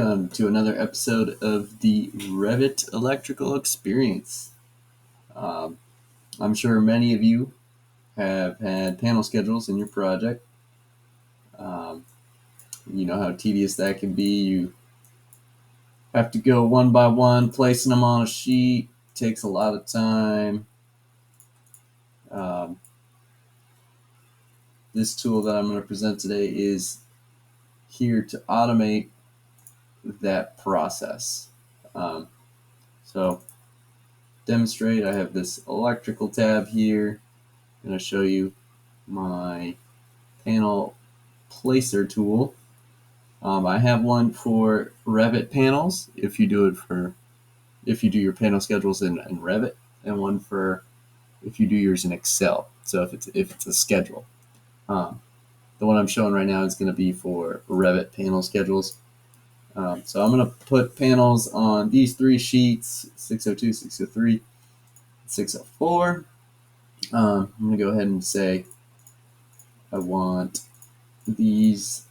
To another episode of the Revit Electrical Experience. I'm sure many of you have had panel schedules in your project. You know how tedious that can be. You have to go one by one, placing them on a sheet. Takes a lot of time. This tool that I'm going to present today is here to automate that process. So demonstrate, I have this electrical tab here. I'm going to show you my panel placer tool. I have one for Revit panels if you do your panel schedules in Revit, and one for if you do yours in Excel. So if it's a schedule. The one I'm showing right now is going to be for Revit panel schedules. So I'm going to put panels on these three sheets: 602, 603, 604. I'm going to go ahead and say I want these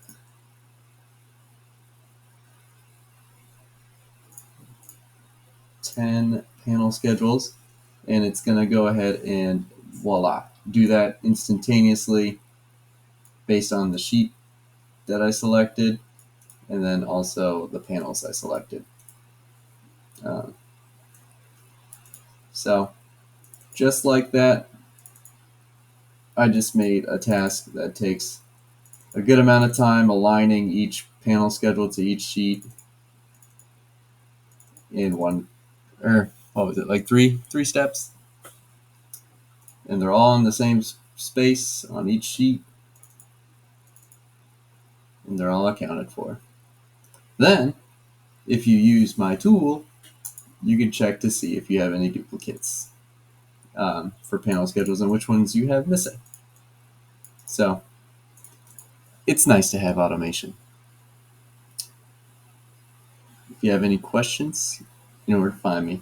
10 panel schedules, and it's going to go ahead and voila, do that instantaneously based on the sheet that I selected, and then also the panels I selected. So just like that, I just made a task that takes a good amount of time aligning each panel schedule to each sheet in three steps, and they're all in the same space on each sheet, and they're all accounted for. Then, if you use my tool, you can check to see if you have any duplicates for panel schedules and which ones you have missing. So, it's nice to have automation. If you have any questions, you know where to find me.